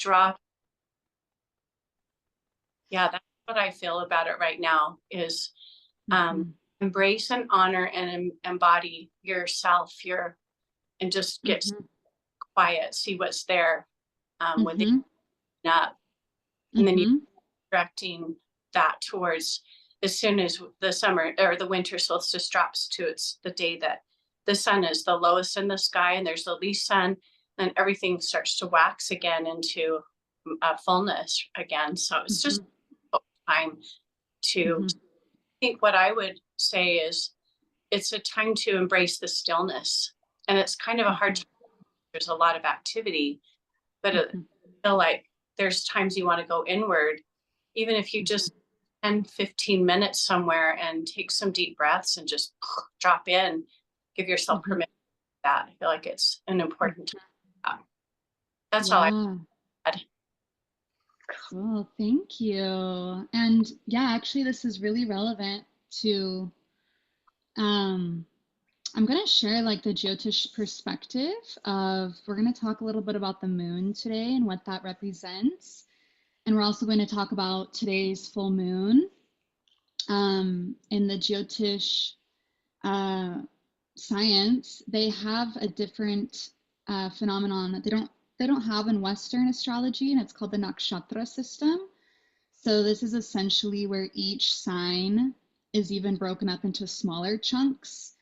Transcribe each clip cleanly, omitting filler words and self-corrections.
draw. Yeah, that's what I feel about it right now is embrace and honor and embody yourself, and just get quiet, see what's there within up. And then you directing that towards as soon as the summer or the winter solstice drops to it's the day that the sun is the lowest in the sky and there's the least sun, and everything starts to wax again into fullness again. So it's just time to I think what I would say is it's a time to embrace the stillness. And it's kind of a hard time. There's a lot of activity, but I feel like there's times you want to go inward, even if you just 10-15 minutes somewhere and take some deep breaths and just drop in, give yourself permission to that. I feel like it's an important time. That's all I had. Cool, thank you. And yeah, actually this is really relevant to I'm going to share like the Jyotish perspective of, we're going to talk a little bit about the moon today and what that represents. And we're also going to talk about today's full moon. In the Jyotish science, they have a different phenomenon that they don't have in Western astrology, and it's called the Nakshatra system. So this is essentially where each sign is even broken up into smaller chunks.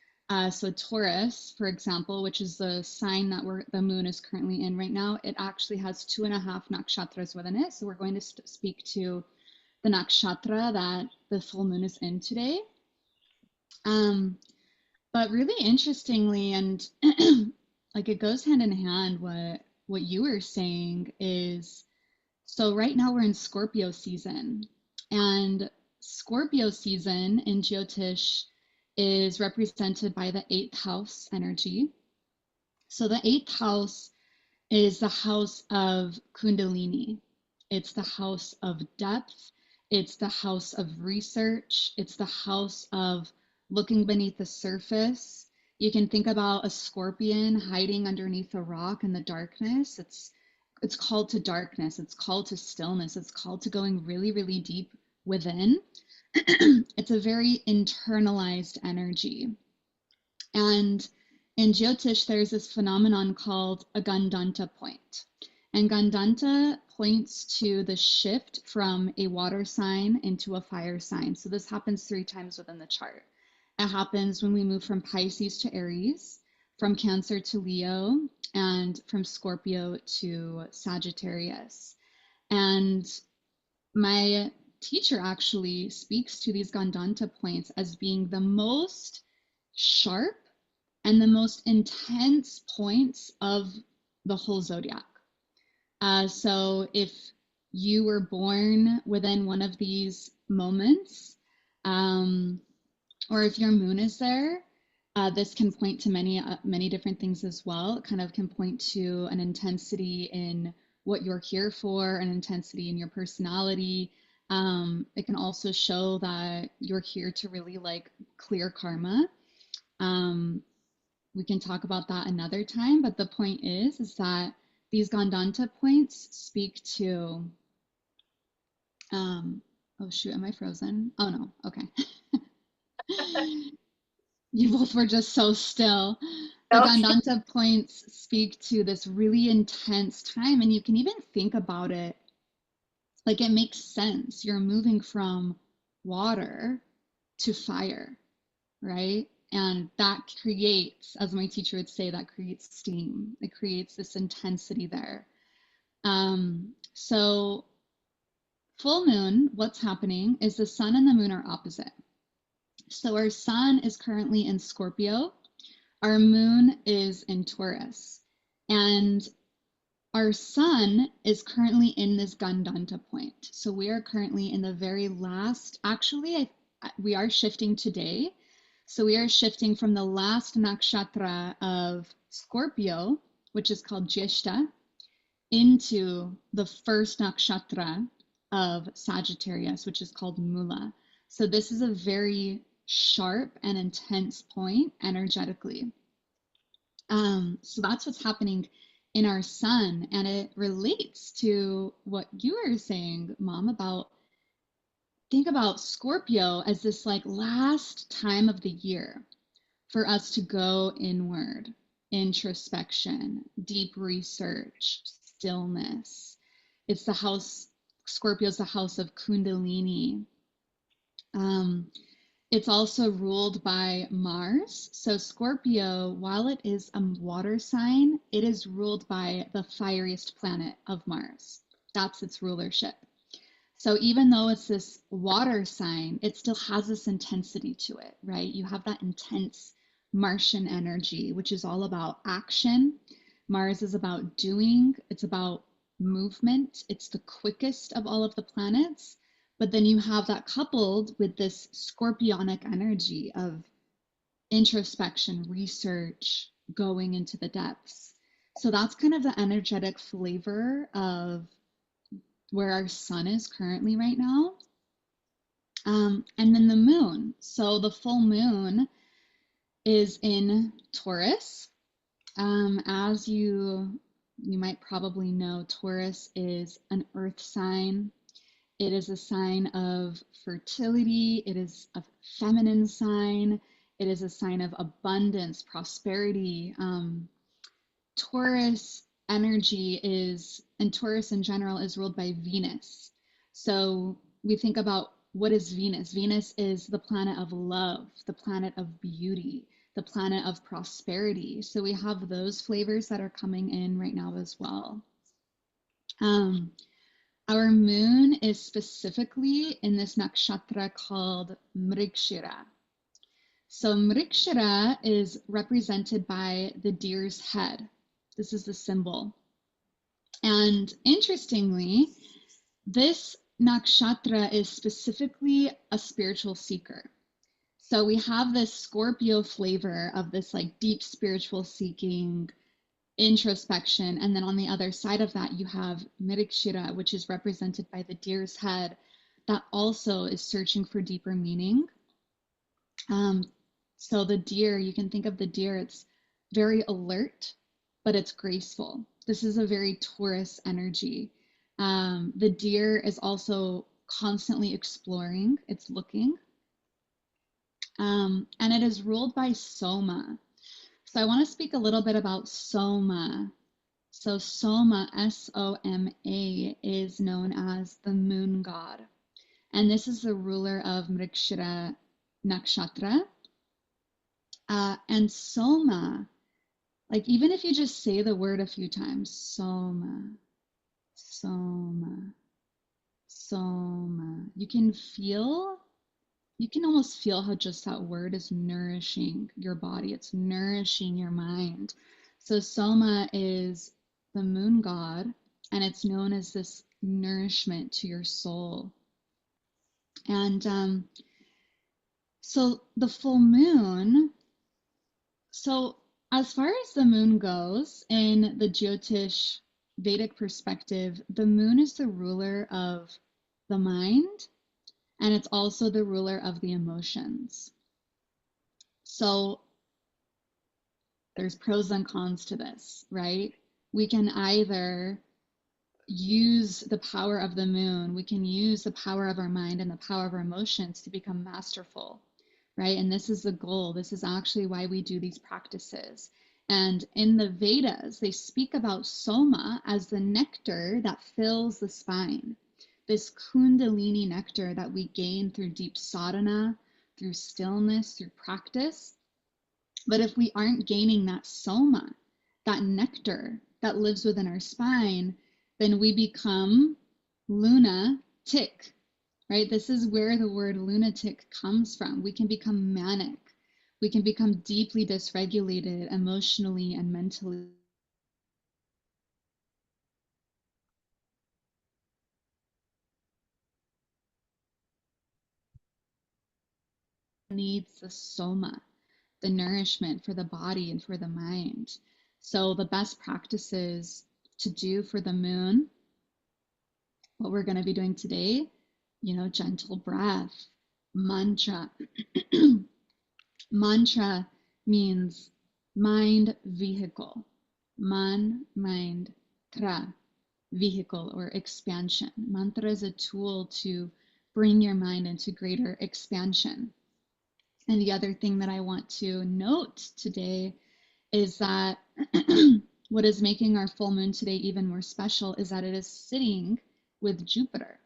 So Taurus, for example, which is the sign that the moon is currently in right now, it actually has 2.5 nakshatras within it. So we're going to speak to the nakshatra that the full moon is in today. But really interestingly, and like it goes hand in hand, what you were saying is, so right now we're in Scorpio season, and Scorpio season in Jyotish is represented by the 8th house energy. So the 8th house is the house of Kundalini. It's the house of depth. It's the house of research. It's the house of looking beneath the surface. You can think about a scorpion hiding underneath a rock in the darkness. It's called to darkness. It's called to stillness. It's called to going really, really deep within. It's a very internalized energy. And in Jyotish, there's this phenomenon called a Gandanta point. And Gandanta points to the shift from a water sign into a fire sign. So this happens 3 times within the chart. It happens when we move from Pisces to Aries, from Cancer to Leo, and from Scorpio to Sagittarius. And my teacher actually speaks to these Gandanta points as being the most sharp and the most intense points of the whole zodiac. So if you were born within one of these moments, or if your moon is there, this can point to many different things as well. It kind of can point to an intensity in what you're here for, an intensity in your personality. It can also show that you're here to really like clear karma. We can talk about that another time, but the point is that these Gandanta points speak to, oh shoot, am I frozen? Oh no, okay. You both were just so still. The Gandanta points speak to this really intense time, and you can even think about it like it makes sense. You're moving from water to fire, right? And that creates, as my teacher would say, that creates steam. It creates this intensity there. So full moon, what's happening is the sun and the moon are opposite. So our sun is currently in Scorpio. Our moon is in Taurus. And our sun is currently in this Gandanta point. So we are currently in the very last, actually, we are shifting today. So we are shifting from the last nakshatra of Scorpio, which is called Jyeshta, into the first nakshatra of Sagittarius, which is called Mula. So this is a very sharp and intense point energetically. So that's what's happening in our sun. And it relates to what you were saying, Mom, about think about Scorpio as this like last time of the year for us to go inward, introspection, deep research, stillness. It's the house, Scorpio's the house of Kundalini. Um, it's also ruled by Mars. So Scorpio, while it is a water sign, it is ruled by the fieriest planet of Mars. That's its rulership. So even though it's this water sign, it still has this intensity to it, right? You have that intense Martian energy, which is all about action. Mars is about doing, it's about movement. It's the quickest of all of the planets. But then you have that coupled with this scorpionic energy of introspection, research, going into the depths. So that's kind of the energetic flavor of where our sun is currently right now. And then the moon. So the full moon is in Taurus. As you might probably know, Taurus is an earth sign. It is a sign of fertility. It is a feminine sign. It is a sign of abundance, prosperity. Taurus energy is, and Taurus in general is ruled by Venus. So we think about what is Venus? Venus is the planet of love, the planet of beauty, the planet of prosperity. So we have those flavors that are coming in right now as well. Our moon is specifically in this nakshatra called Mrigashira. So Mrigashira is represented by the deer's head. This is the symbol. And interestingly, this nakshatra is specifically a spiritual seeker. So we have this Scorpio flavor of this like deep spiritual seeking, introspection. And then on the other side of that, you have Mrigashira, which is represented by the deer's head, that also is searching for deeper meaning. So the deer, you can think of the deer, it's very alert, but it's graceful. This is a very Taurus energy. The deer is also constantly exploring, it's looking. And it is ruled by Soma. So I want to speak a little bit about Soma. So Soma, S-O-M-A, is known as the moon god. And this is the ruler of Mrigashira Nakshatra. And Soma, like even if you just say the word a few times, Soma, Soma, Soma, you can almost feel how just that word is nourishing your body. It's nourishing your mind. So Soma is the moon god, and it's known as this nourishment to your soul. And so the full moon, so as far as the moon goes, in the Jyotish Vedic perspective, the moon is the ruler of the mind, and it's also the ruler of the emotions. So there's pros and cons to this, right? We can either use the power of the moon, we can use the power of our mind and the power of our emotions to become masterful, right? And this is the goal. This is actually why we do these practices. And in the Vedas, they speak about Soma as the nectar that fills the spine, this Kundalini nectar that we gain through deep sadhana, through stillness, through practice. But if we aren't gaining that Soma, that nectar that lives within our spine, then we become lunatic, right? This is where the word lunatic comes from. We can become manic. We can become deeply dysregulated emotionally and mentally. Needs the soma, the nourishment for the body and for the mind. So the best practices to do for the moon, what we're going to be doing today, gentle breath, mantra. Mantra means mind vehicle, Man, mind, tra, vehicle or expansion. Mantra is a tool to bring your mind into greater expansion. And the other thing that I want to note today is that what is making our full moon today even more special is that it is sitting with Jupiter.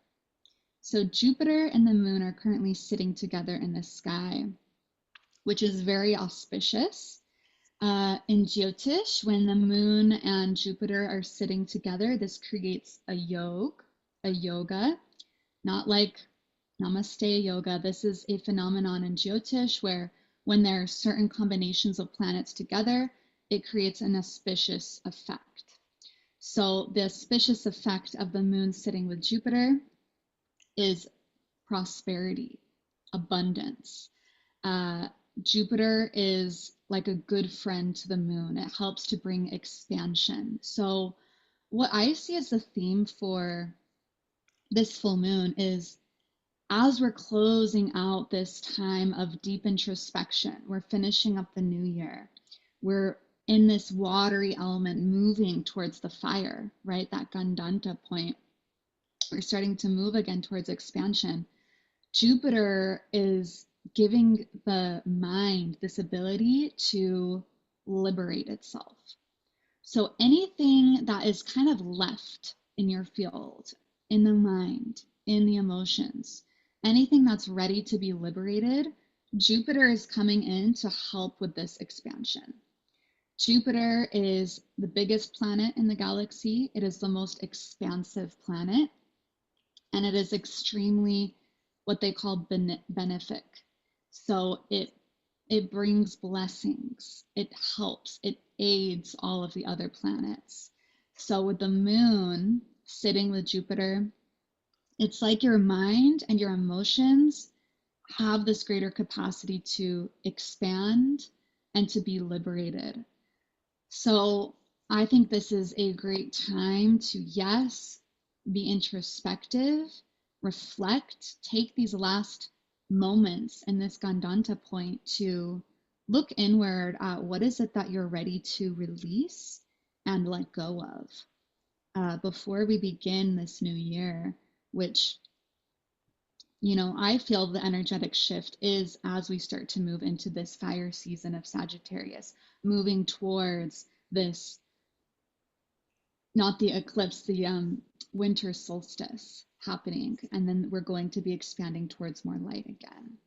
So Jupiter and the moon are currently sitting together in the sky, which is very auspicious. In Jyotish, when the moon and Jupiter are sitting together, this creates a yoga, not like Namaste yoga. This is a phenomenon in Jyotish where when there are certain combinations of planets together, it creates an auspicious effect. So the auspicious effect of the moon sitting with Jupiter is prosperity, abundance. Jupiter is like a good friend to the moon. It helps to bring expansion. So what I see as the theme for this full moon is, as we're closing out this time of deep introspection, we're finishing up the new year. We're in this watery element moving towards the fire, right? That Gandanta point. We're starting to move again towards expansion. Jupiter is giving the mind this ability to liberate itself. So anything that is kind of left in your field, in the mind, in the emotions, anything that's ready to be liberated, Jupiter is coming in to help with this expansion. Jupiter is the biggest planet in the galaxy. It is the most expansive planet, and it is extremely what they call benefic. So it brings blessings, it helps, it aids all of the other planets. So with the moon sitting with Jupiter, it's like your mind and your emotions have this greater capacity to expand and to be liberated. So I think this is a great time to, yes, be introspective, reflect, take these last moments in this Gandanta point to look inward at what is it that you're ready to release and let go of before we begin this new year, which, you know, I feel the energetic shift is as we start to move into this fire season of Sagittarius, moving towards this, not the eclipse, the winter solstice happening, and then we're going to be expanding towards more light again.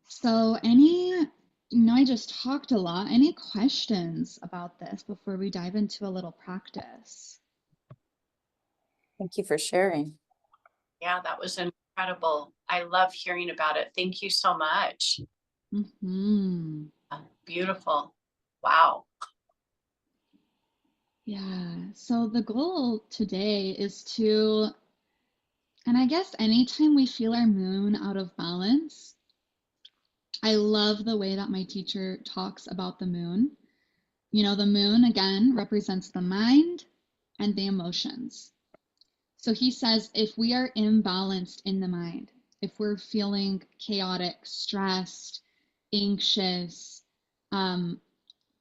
So I just talked a lot. Any questions about this before we dive into a little practice? Thank you for sharing. Yeah, that was incredible. I love hearing about it. Thank you so much. Mm-hmm. Beautiful. Wow. Yeah, so the goal today is to, and I guess anytime we feel our moon out of balance, I love the way that my teacher talks about the moon. You know, the moon, again, represents the mind and the emotions. So he says if we are imbalanced in the mind, if we're feeling chaotic, stressed, anxious,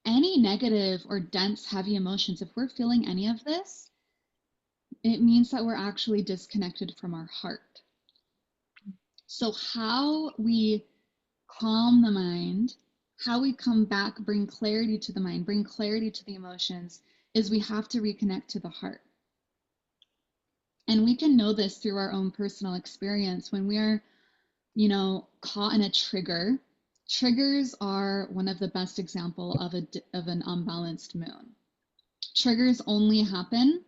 any negative or dense, heavy emotions, if we're feeling any of this, it means that we're actually disconnected from our heart. So how we calm the mind, how we come back, bring clarity to the mind, bring clarity to the emotions, is we have to reconnect to the heart. And we can know this through our own personal experience. When we are, caught in a trigger, triggers are one of the best example of an unbalanced moon. Triggers only happen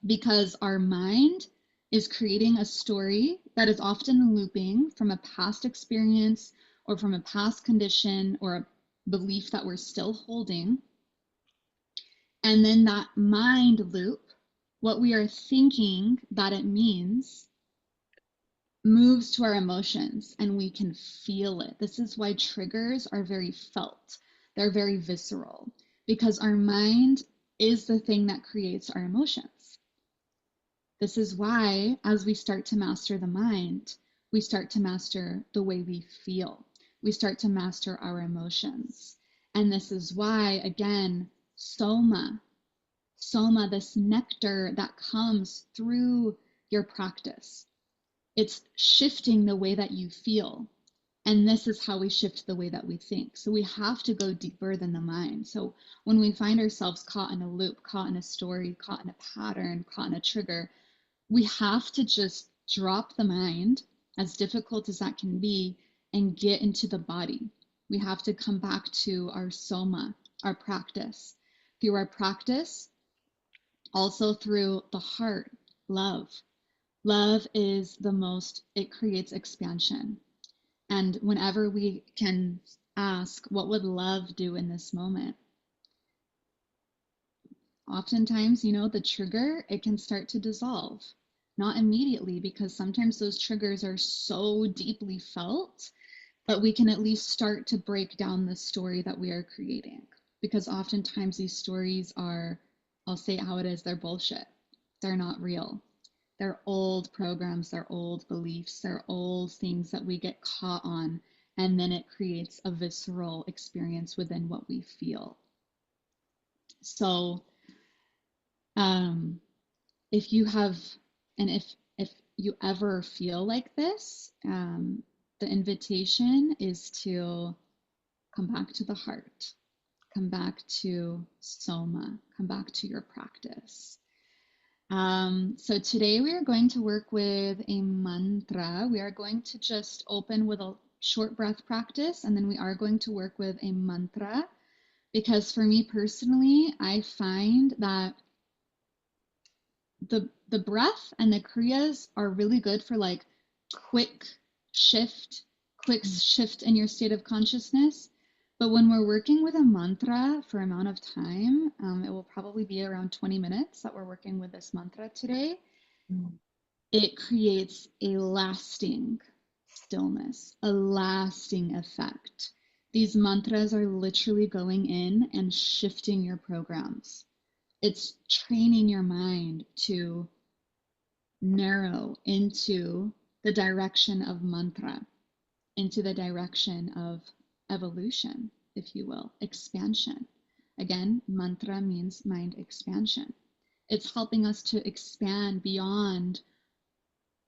because our mind is creating a story that is often looping from a past experience or from a past condition or a belief that we're still holding. And then that mind loop, what we are thinking that it means, moves to our emotions and we can feel it. This is why triggers are very felt. They're very visceral because our mind is the thing that creates our emotions. This is why, as we start to master the mind, we start to master the way we feel. We start to master our emotions. And this is why, again, soma, this nectar that comes through your practice. It's shifting the way that you feel. And this is how we shift the way that we think. So we have to go deeper than the mind. So when we find ourselves caught in a loop, caught in a story, caught in a pattern, caught in a trigger, we have to just drop the mind, as difficult as that can be, and get into the body. We have to come back to our soma, our practice. Through our practice, also through the heart, love. Love is the most, it creates expansion. And whenever we can ask, what would love do in this moment? Oftentimes, the trigger, it can start to dissolve. Not immediately, because sometimes those triggers are so deeply felt, but we can at least start to break down the story that we are creating. Because oftentimes these stories are, I'll say how it is, they're bullshit. They're not real. They're old programs, they're old beliefs, they're old things that we get caught on, and then it creates a visceral experience within what we feel. So if you have, and if you ever feel like this, the invitation is to come back to the heart, come back to soma, come back to your practice. So today we are going to work with a mantra. We are going to just open with a short breath practice, and then we are going to work with a mantra, because for me personally, I find that the breath and the kriyas are really good for like quick shift in your state of consciousness. But when we're working with a mantra for amount of time, it will probably be around 20 minutes that we're working with this mantra today. It creates a lasting stillness, a lasting effect. These mantras are literally going in and shifting your programs. It's training your mind to narrow into the direction of mantra, into the direction of evolution, if you will, expansion. Again, mantra means mind expansion. It's helping us to expand beyond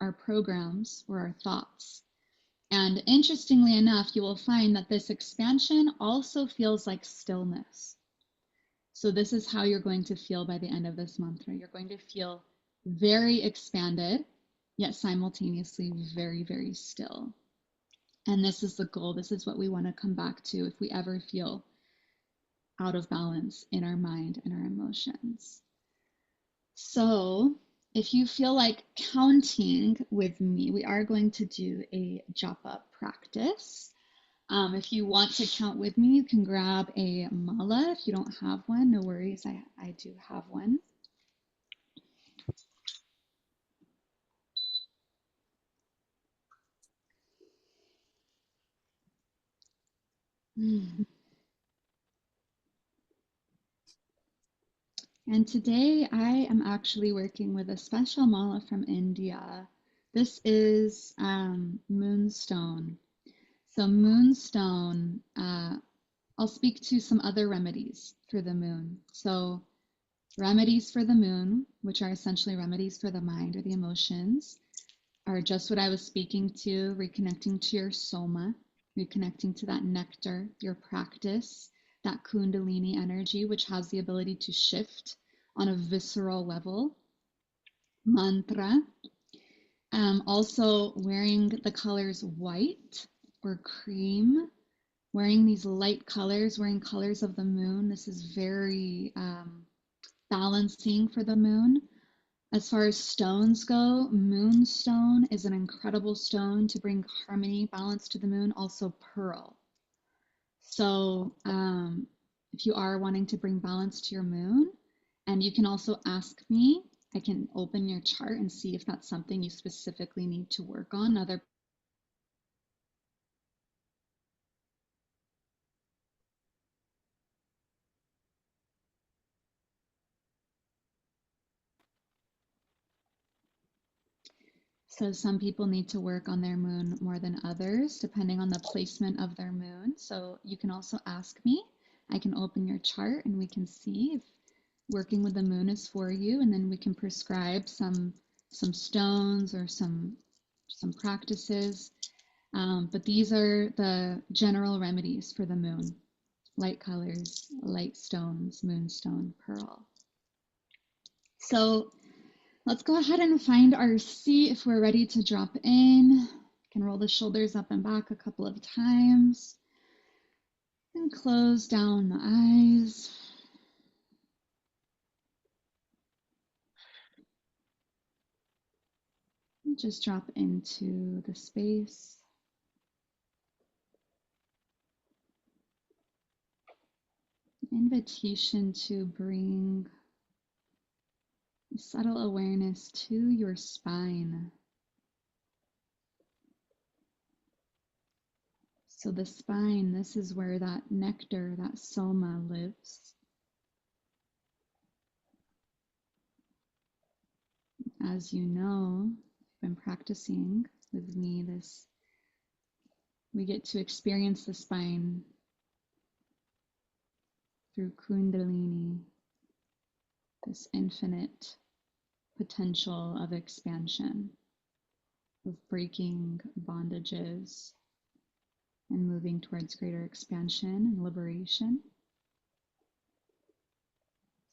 our programs or our thoughts. And interestingly enough, you will find that this expansion also feels like stillness. So this is how you're going to feel by the end of this mantra. You're going to feel very expanded, yet simultaneously very, very still. And this is the goal. This is what we want to come back to if we ever feel out of balance in our mind and our emotions. So if you feel like counting with me, we are going to do a japa practice. If you want to count with me, you can grab a mala. If you don't have one, no worries, I do have one. And today I am actually working with a special mala from India. This is moonstone. So moonstone, I'll speak to some other remedies for the moon. So remedies for the moon, which are essentially remedies for the mind or the emotions, are just what I was speaking to, reconnecting to your soma, reconnecting to that nectar, your practice, that kundalini energy, which has the ability to shift on a visceral level. Mantra. Also wearing the colors white or cream, wearing these light colors, wearing colors of the moon. This is very balancing for the moon. As far as stones go, moonstone is an incredible stone to bring harmony, balance to the moon. Also pearl. So if you are wanting to bring balance to your moon, and you can also ask me, I can open your chart and see if that's something you specifically need to work on. So some people need to work on their moon more than others, depending on the placement of their moon. So you can also ask me, I can open your chart and we can see if working with the moon is for you, and then we can prescribe some stones or some practices. But these are the general remedies for the moon: light colors, light stones, moonstone, pearl. So let's go ahead and find our seat if we're ready to drop in. Can roll the shoulders up and back a couple of times and close down the eyes. And just drop into the space. Invitation to bring subtle awareness to your spine. So the spine, this is where that nectar, that soma lives. As you know, I've been practicing with me this, we get to experience the spine through Kundalini, this infinite potential of expansion, of breaking bondages and moving towards greater expansion and liberation.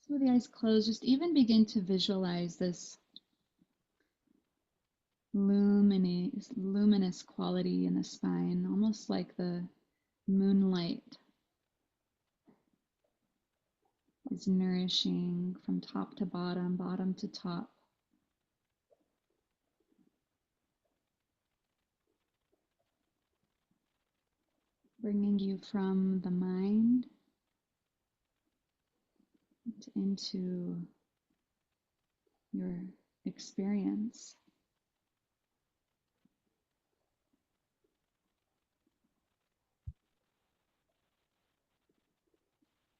So with the eyes closed, just even begin to visualize this luminous quality in the spine, almost like the moonlight is nourishing from top to bottom, bottom to top. Bringing you from the mind into your experience.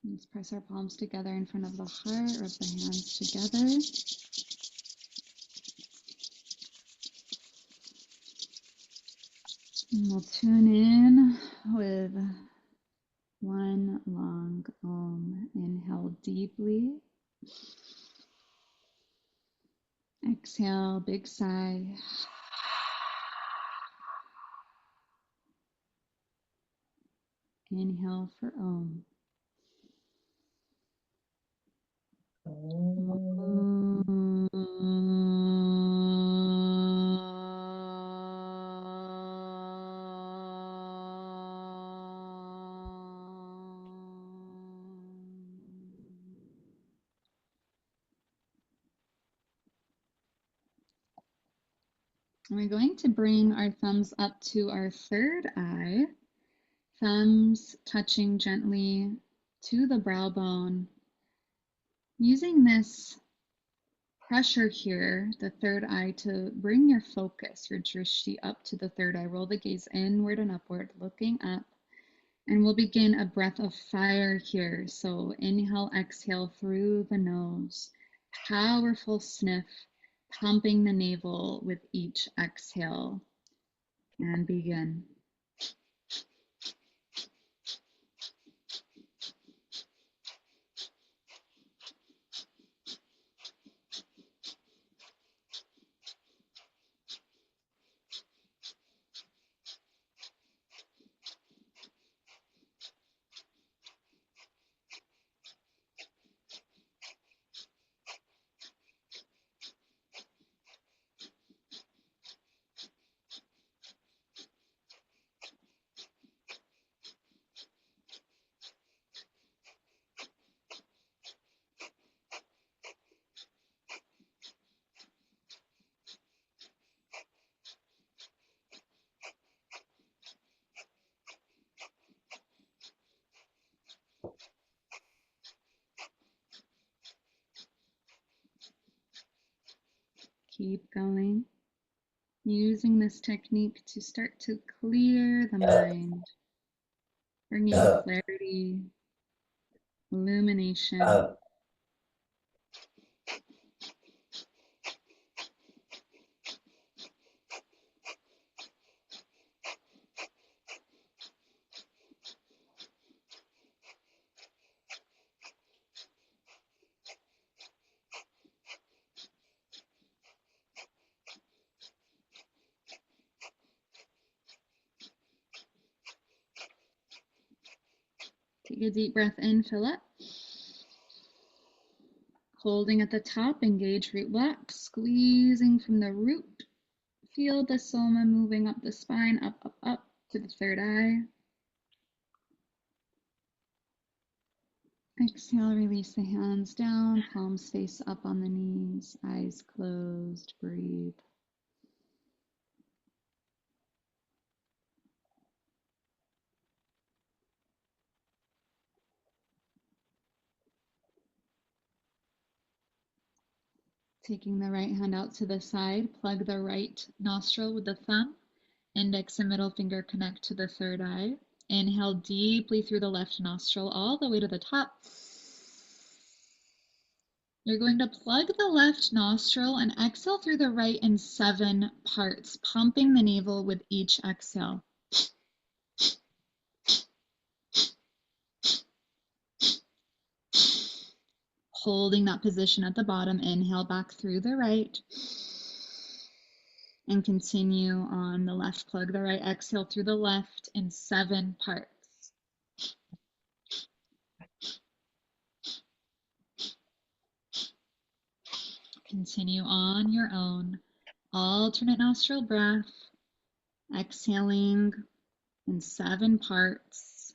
Let's press our palms together in front of the heart, rub the hands together. And we'll tune in with one long Om. Inhale deeply. Exhale, big sigh. Inhale for Om. And we're going to bring our thumbs up to our third eye, thumbs touching gently to the brow bone. Using this pressure here, the third eye, to bring your focus, your drishti, up to the third eye. Roll the gaze inward and upward, looking up. And we'll begin a breath of fire here. So inhale, exhale through the nose. Powerful sniff, pumping the navel with each exhale. And begin. Keep going. Using this technique to start to clear the mind, bringing clarity, illumination. Take a deep breath in, fill up. Holding at the top, engage root block, squeezing from the root. Feel the soma moving up the spine, up, up, up to the third eye. Exhale, release the hands down, palms face up on the knees, eyes closed, breathe. Taking the right hand out to the side, plug the right nostril with the thumb. Index and middle finger connect to the third eye. Inhale deeply through the left nostril all the way to the top. You're going to plug the left nostril and exhale through the right in 7 parts, pumping the navel with each exhale. Holding that position at the bottom, inhale back through the right. And continue on the left, plug the right, exhale through the left in 7 parts. Continue on your own. Alternate nostril breath, exhaling in 7 parts.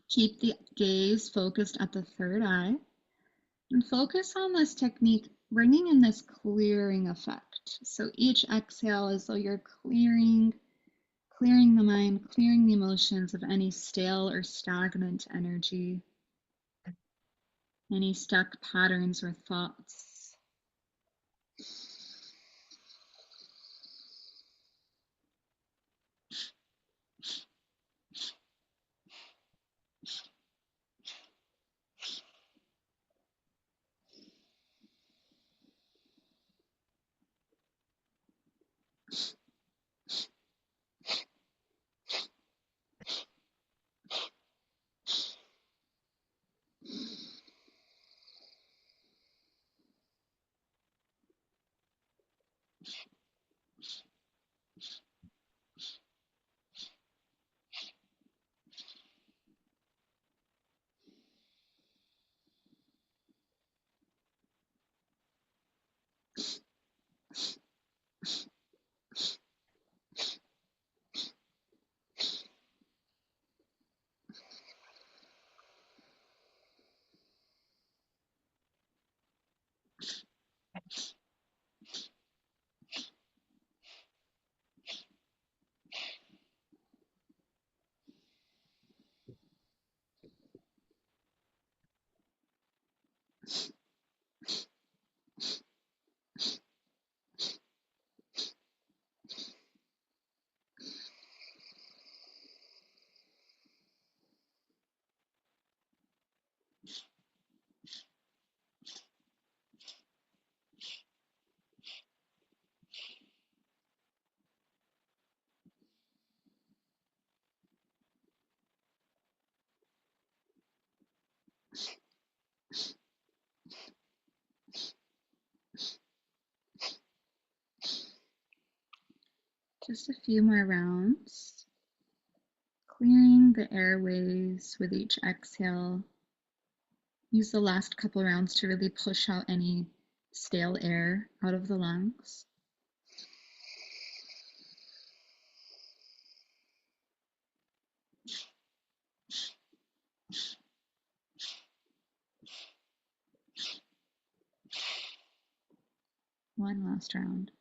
Keep the gaze focused at the third eye and focus on this technique, bringing in this clearing effect. So each exhale is though you're clearing the mind, clearing the emotions of any stale or stagnant energy, any stuck patterns or thoughts. Just a few more rounds, clearing the airways with each exhale. Use the last couple rounds to really push out any stale air out of the lungs. One last round.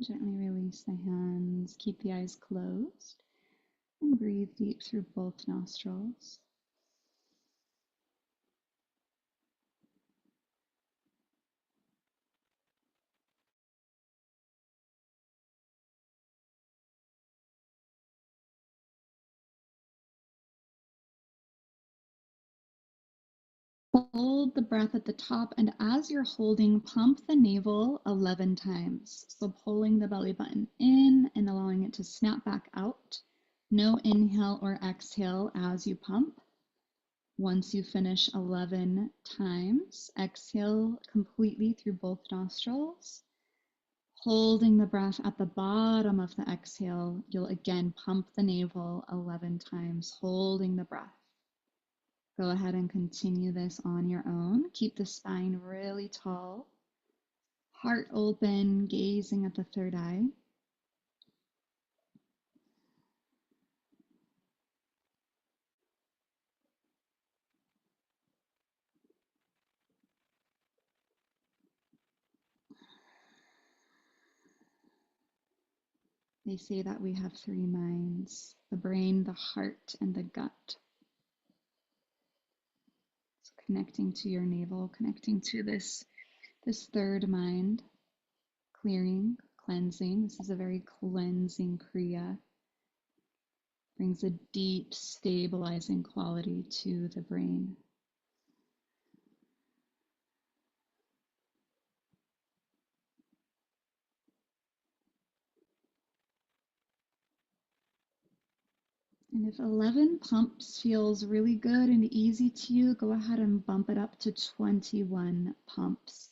Gently release the hands, keep the eyes closed, and breathe deep through both nostrils. Hold the breath at the top, and as you're holding, pump the navel 11 times. So pulling the belly button in and allowing it to snap back out. No inhale or exhale as you pump. Once you finish 11 times, exhale completely through both nostrils. Holding the breath at the bottom of the exhale, you'll again pump the navel 11 times, holding the breath. Go ahead and continue this on your own. Keep the spine really tall, heart open, gazing at the third eye. They say that we have three minds: the brain, the heart, and the gut. So connecting to your navel, connecting to this third mind, clearing, cleansing. This is a very cleansing Kriya. Brings a deep, stabilizing quality to the brain. And if 11 pumps feels really good and easy to you, go ahead and bump it up to 21 pumps,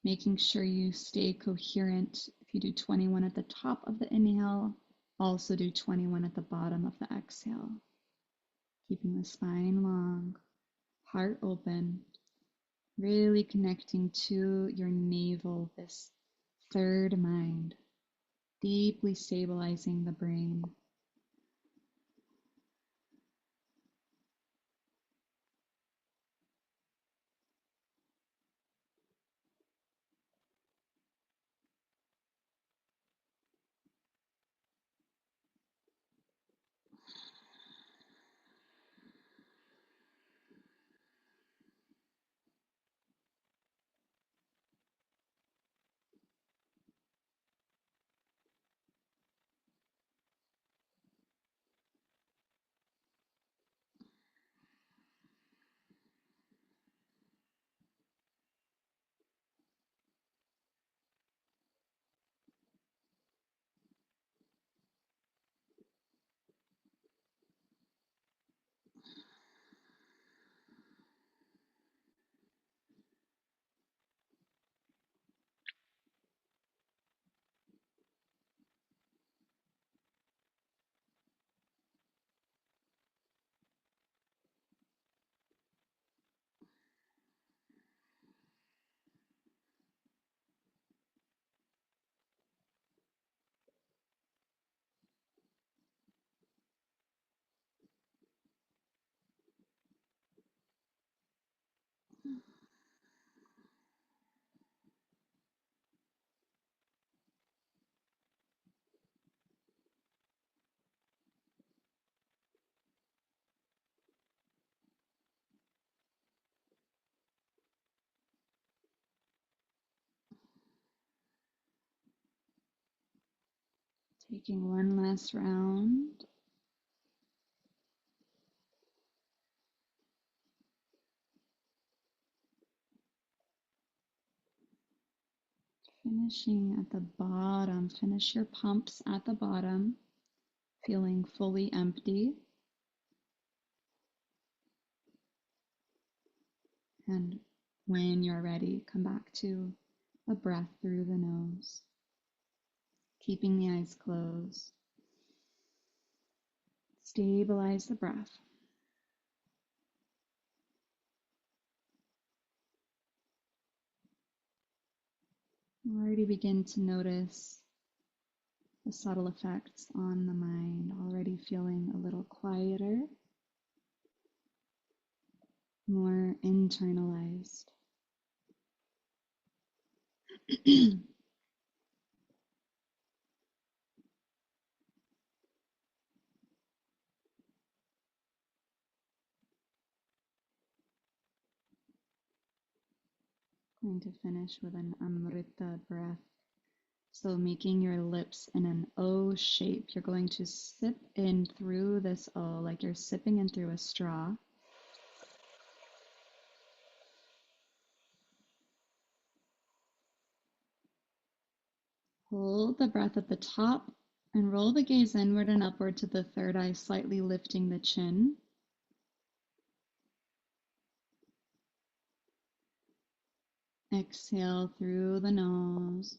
making sure you stay coherent. If you do 21 at the top of the inhale, also do 21 at the bottom of the exhale. Keeping the spine long, heart open, really connecting to your navel, this third mind, deeply stabilizing the brain. Taking one last round. Finishing at the bottom. Finish your pumps at the bottom, feeling fully empty. And when you're ready, come back to a breath through the nose, keeping the eyes closed. Stabilize the breath. Already begin to notice the subtle effects on the mind, already feeling a little quieter, more internalized. Going to finish with an Amrita breath. So making your lips in an O shape. You're going to sip in through this O like you're sipping in through a straw. Hold the breath at the top and roll the gaze inward and upward to the third eye, slightly lifting the chin. Exhale through the nose,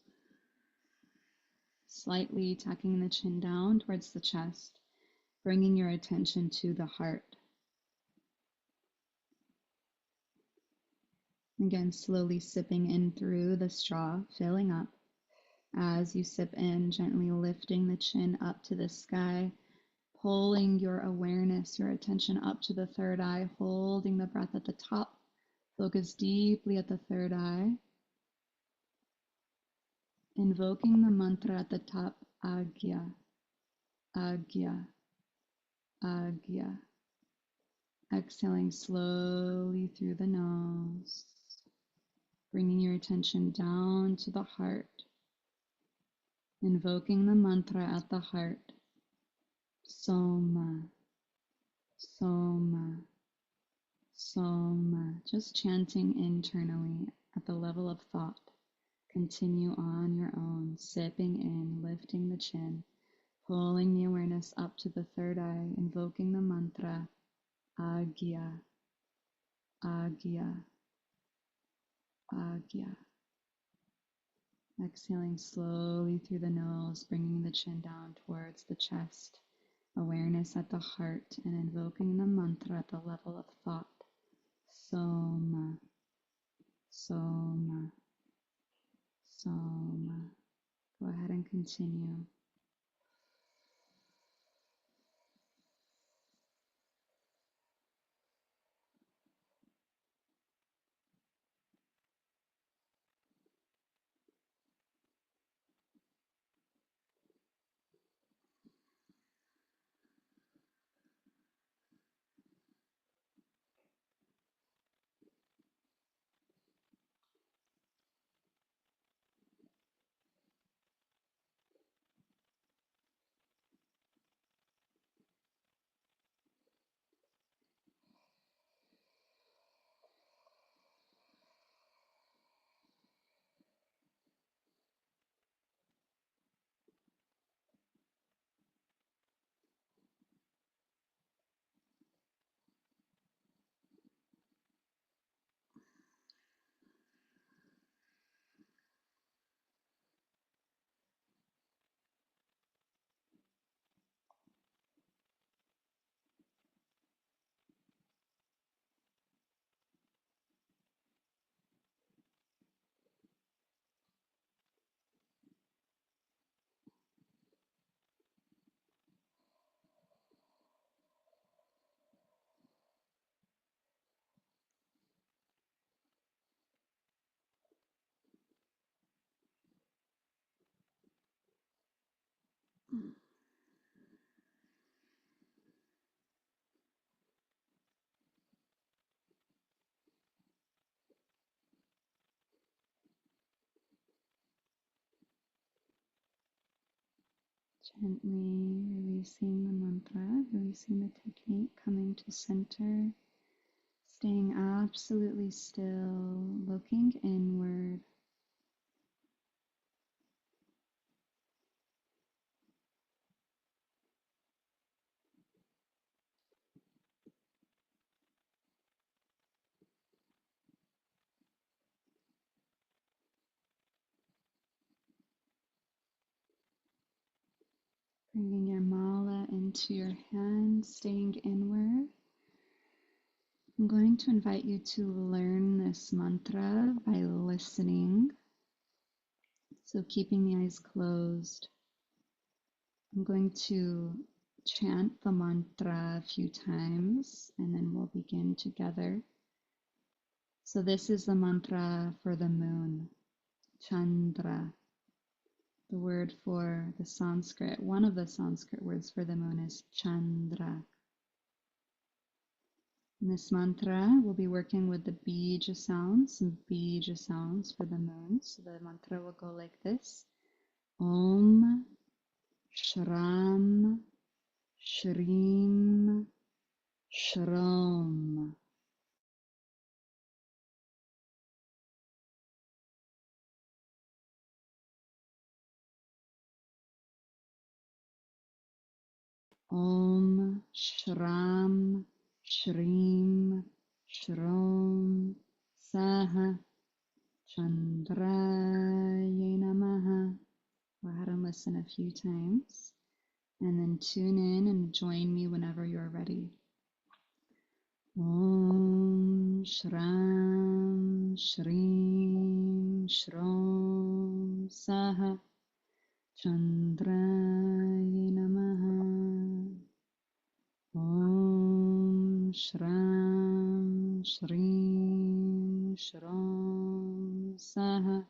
slightly tucking the chin down towards the chest, bringing your attention to the heart. Again, slowly sipping in through the straw, filling up. As you sip in, gently lifting the chin up to the sky, pulling your awareness, your attention up to the third eye, holding the breath at the top. Focus deeply at the third eye. Invoking the mantra at the top, Agya, Agya, Agya. Exhaling slowly through the nose, bringing your attention down to the heart. Invoking the mantra at the heart, Soma, Soma, Soma. Just chanting internally at the level of thought. Continue on your own, sipping in, lifting the chin, pulling the awareness up to the third eye, invoking the mantra, Agya, Agya, Agya. Exhaling slowly through the nose, bringing the chin down towards the chest, awareness at the heart, and invoking the mantra at the level of thought. Soma, Soma, Soma. Go ahead and continue. Gently releasing the mantra, releasing the technique, coming to center, staying absolutely still, looking inward. Bringing your mala into your hand, staying inward. I'm going to invite you to learn this mantra by listening. So keeping the eyes closed. I'm going to chant the mantra a few times and then we'll begin together. So this is the mantra for the moon, Chandra. The word for the Sanskrit, one of the Sanskrit words for the moon is Chandra. In this mantra, we'll be working with the bija sounds, some bija sounds for the moon. So the mantra will go like this. Om Shram Shrim Shram. Om Shram Shrim Shram Saha Chandraya Namaha. Go ahead and listen a few times and then tune in and join me whenever you're ready. Om Shram Shrim Shrom Saha Chandraya Namaha. Om Shram Shrim Shrom Saha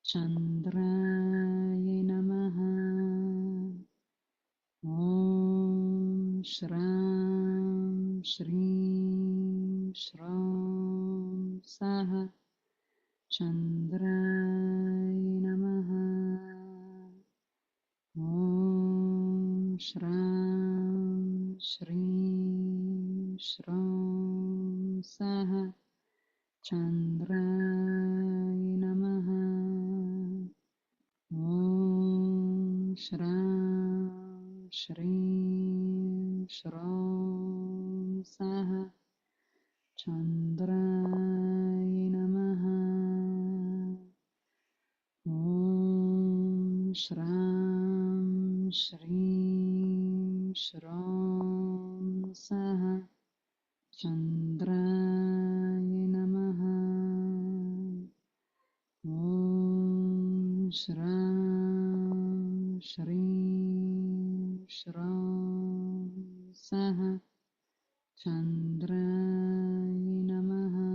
Chandraya Namaha. Om Shram Shrim Shram Saha Chandraya Namaha. Om Shram Shrim Shram Saha Chandraya Namaha. Om Shram Shrim Shram Saha Chandraya Namaha. Om Shram Shrim Shram Saha Chandraya Namaha. Om Shram Shrim Shram Saha Chandraya Namaha.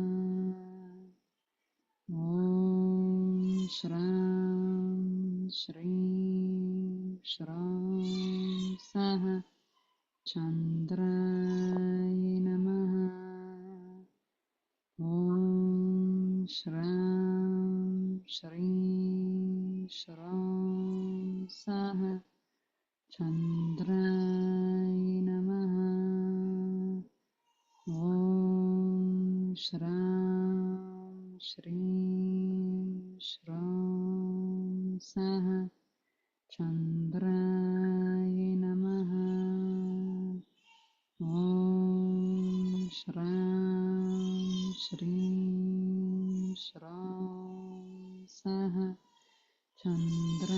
Om Shram Shrim Shram Saha Chandraya Namaha. Om Shram Shrim Shram Saha Chandraya Namaha. Om Shram Shrim Shram Saha Chandraya Namaha. Om Shram Shrim Shram Saha Chandraya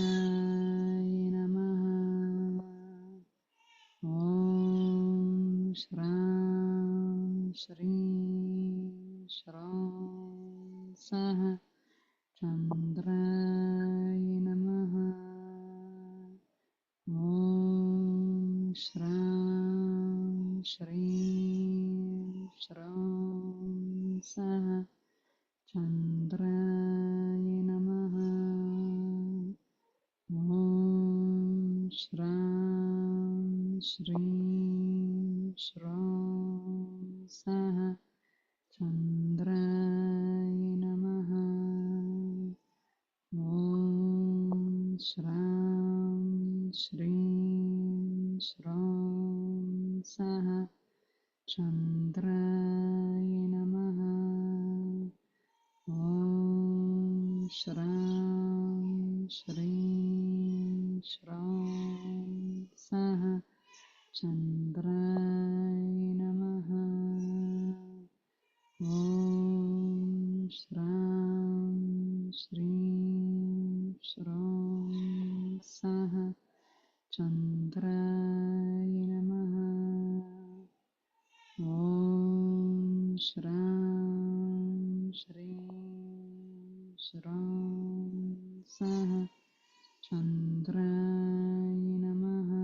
Namaha. Om Shram Shrim Shram Saha Chandraya Namaha. Om Shram Shrim Shram Saha Chandraya Namaha. Om Shram Shrim Shram Saha Chandraya Namaha. Om Shram Shrim Shram Saha Chandraya Namaha. Om Shram Shrim Shram Saha Chandraya Namaha. Om Shram Shrim Shram Saha Chandraya Namaha. Om Shram Shrim Shram Saha Chandraya Namaha.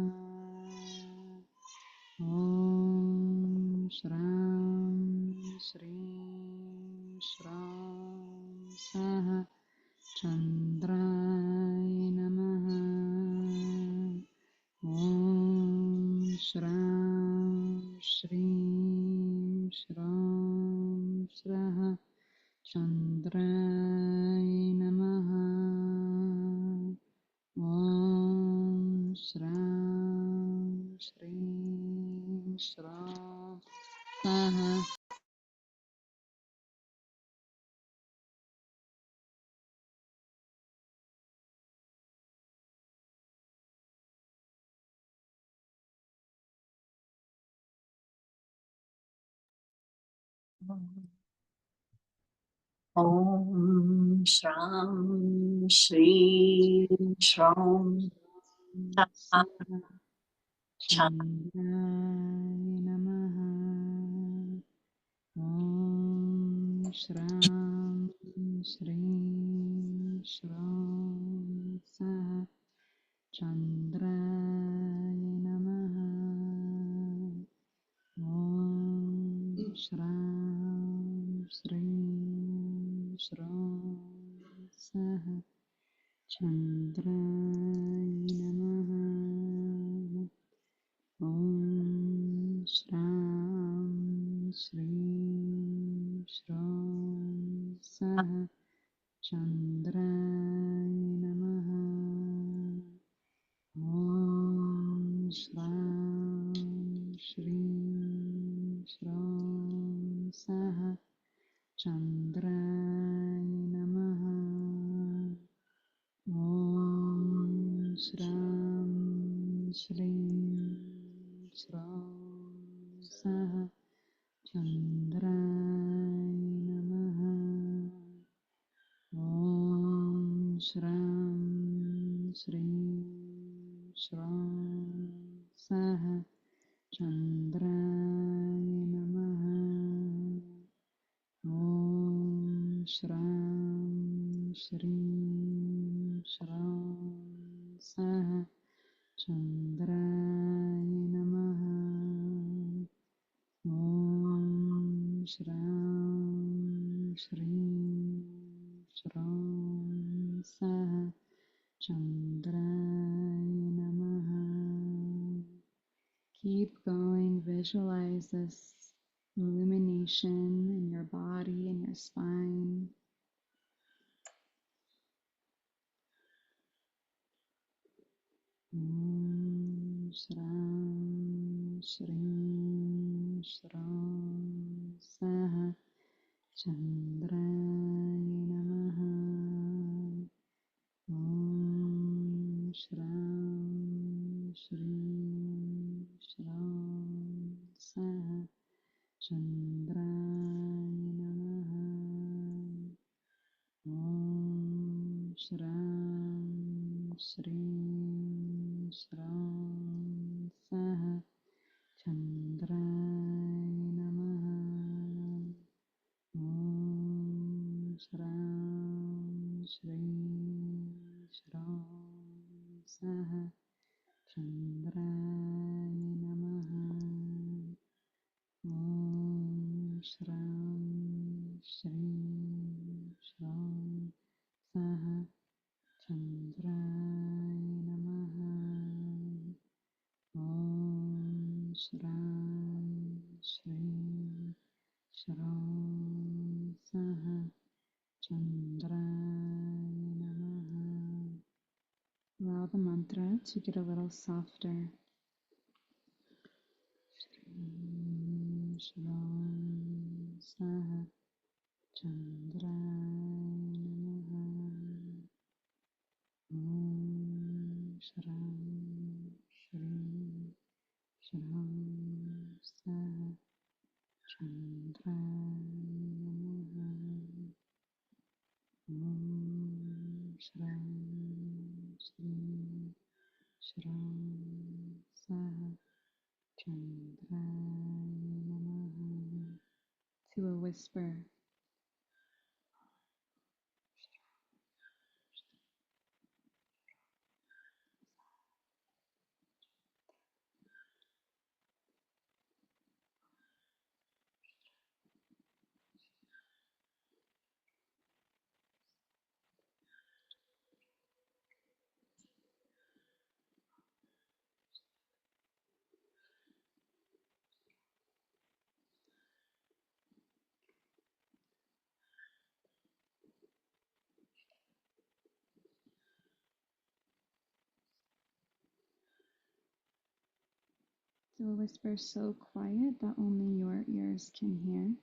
Om Shram Shrim Shram Saha Chandraya Namaha. Om Shram Shrim Shram Saha Chandraya Namaha. Om Shram Shrim Shram Saha. Om Shram Shri Shram Chandraya Namaha. Om Shram Shri Shram Saha Chandraya Namaha. Om Shram Shri Shram Saha Chandraya Namaha. Om Shram Shri Shram Saha Chandraya Namaha. Om Shram Shri Shram Saha Chandraya Namaha. Om Shram Shri Shram Saha Chandraya Namaha. Om Shram Shri Shram Saha Chandraya Namaha. Om Shram Shri Shram Saha Chandraya Namaha. Om Shram Shri Shram Saha Chandraya Namaha. Keep going. Visualize this illumination in your body and your spine. Om Shram Shri Shram Saha Chandraya Namaha. Om Shram Shri Shram Saha Chandraya Namaha. Om Shram Shri Shram Saha Chandraya Namaha. Om Shram Shri Shram Saha Chandraya Namaha. Om Shram Shri Shram Saha Chandraya Namaha. Om Shram Shri Shram Saha Chandraya Namaha. Allow the mantra to get a little softer. Shri Shram Saha Chandraya Namaha. Om Shram Shri Shram Saha Chandraya Namaha. Om Shram Shri Shram Saha Chandraya Namaha. To a whisper. To a whisper so quiet that only your ears can hear.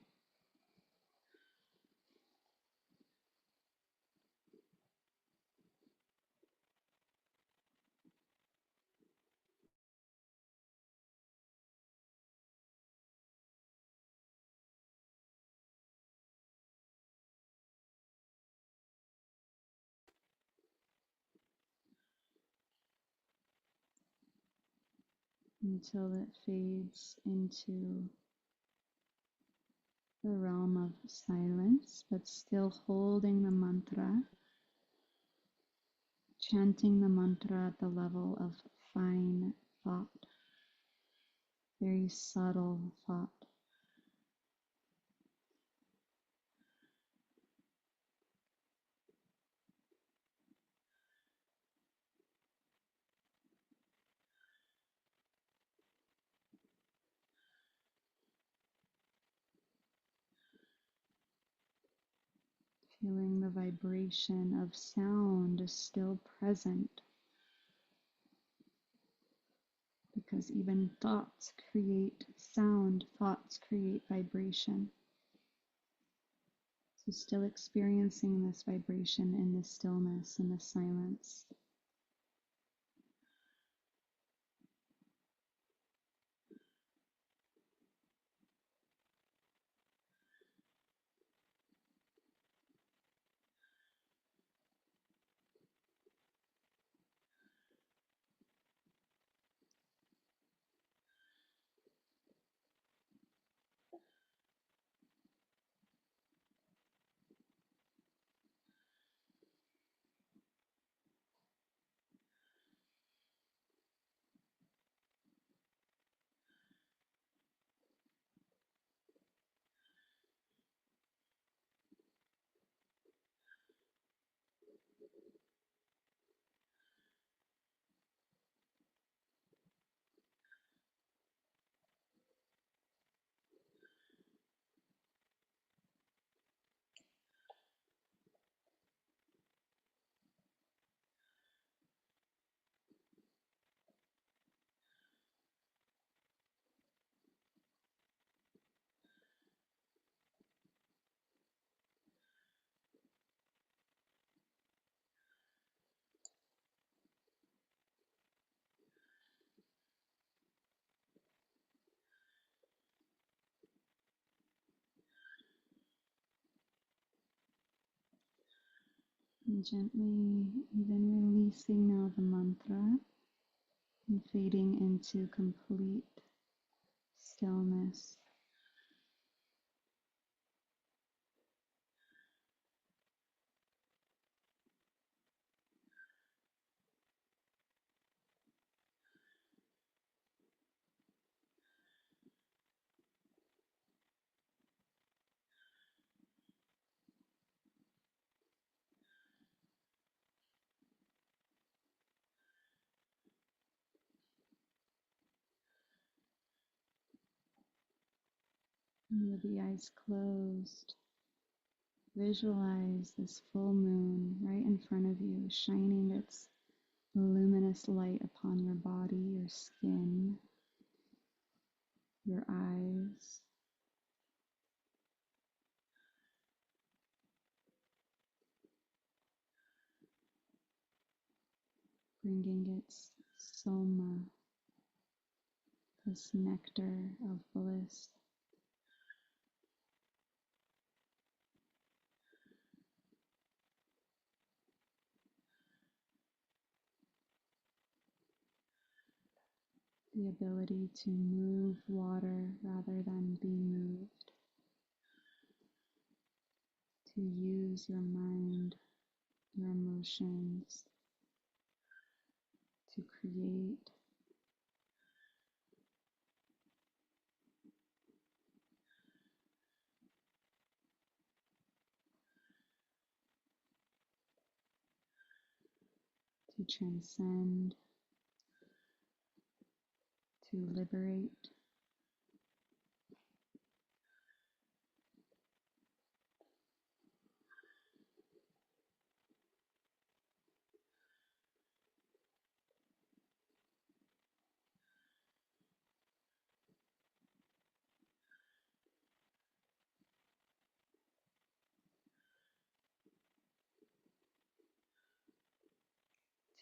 until it fades into the realm of silence, but still holding the mantra, chanting the mantra at the level of fine thought, very subtle thought. Feeling the vibration of sound is still present, because even thoughts create sound, thoughts create vibration. So still experiencing this vibration in the stillness, in the silence. And gently even releasing now the mantra and fading into complete stillness. And with the eyes closed, visualize this full moon right in front of you, shining its luminous light upon your body, your skin, your eyes. Bringing its soma, this nectar of bliss. The ability to move water rather than be moved, to use your mind, your emotions, to create. To transcend, to liberate.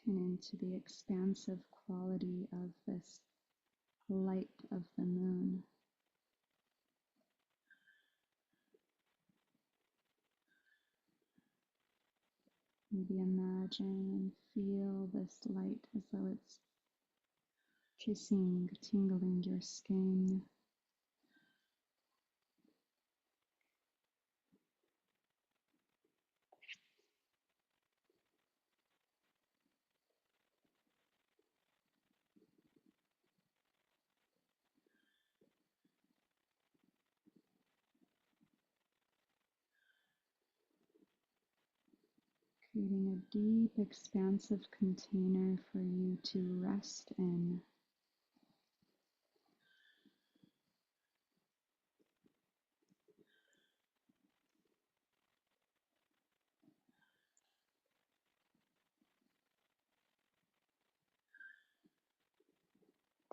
Tune into the expansive quality of this light of the moon. Maybe imagine and feel this light as though it's kissing, tingling your skin. Creating a deep, expansive container for you to rest in.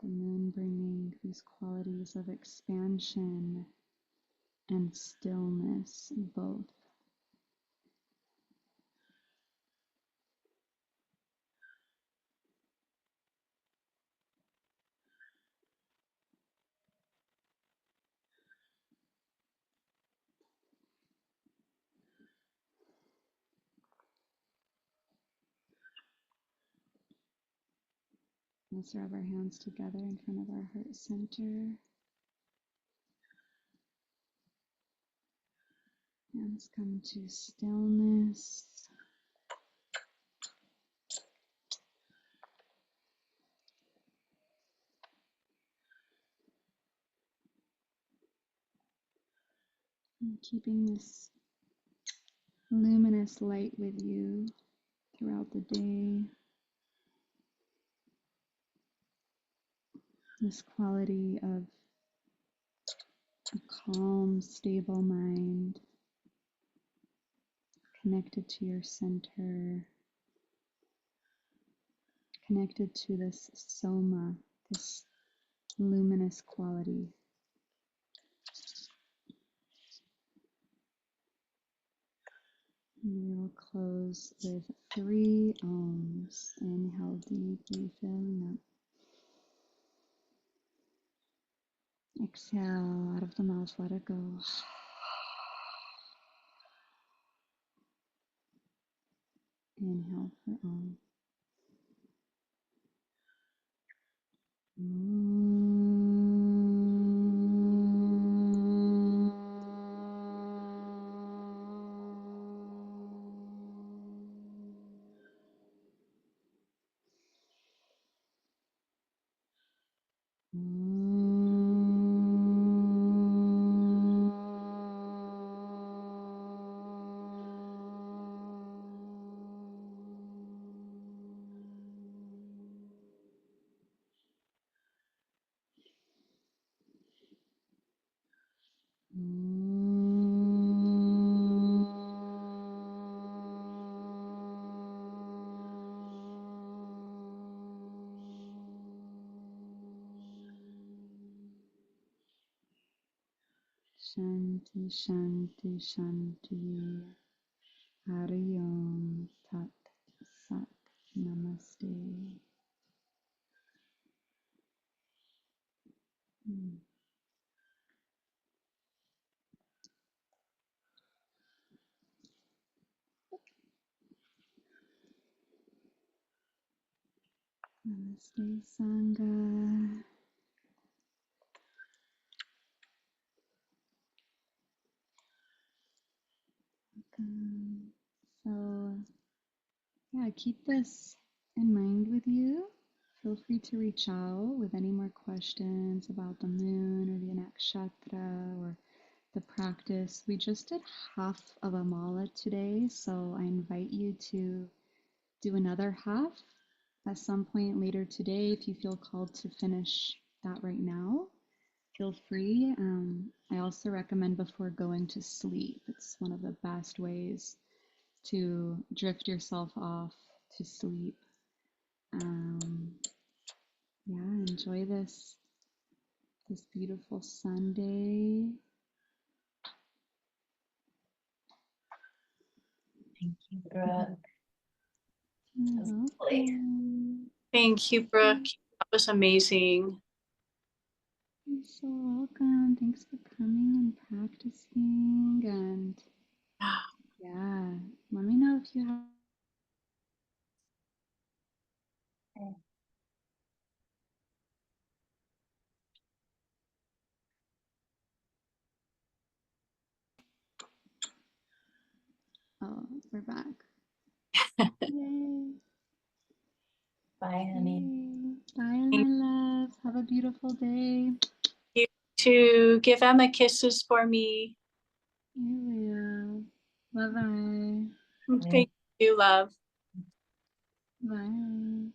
The moon bringing these qualities of expansion and stillness both. Let's rub our hands together in front of our heart center. Hands come to stillness. And keeping this luminous light with you throughout the day. This quality of a calm, stable mind, connected to your center, connected to this soma, this luminous quality. We will close with 3 ohms. Inhale deeply, filling up. Exhale out of the mouth, let it go. Inhale for Om. Shanti, Shanti, Shanti. Hari Om Tat Sat. Namaste. Namaste, Sangha. So, yeah, keep this in mind with you. Feel free to reach out with any more questions about the moon or the nakshatra or the practice. We just did half of a mala today, so I invite you to do another half at some point later today if you feel called to finish that right now. Feel free. I also recommend before going to sleep. It's one of the best ways to drift yourself off to sleep. Yeah, enjoy this beautiful Sunday. Thank you, Brooke. You're welcome. Thank you, Brooke. That was amazing. You're so welcome. Thanks for coming and practicing. And yeah, let me know if you have. we're back. Yay. Bye, honey. Yay. Bye, my love. Have a beautiful day. You to give Emma kisses for me. I will. Bye-bye. Thank you, love. Bye.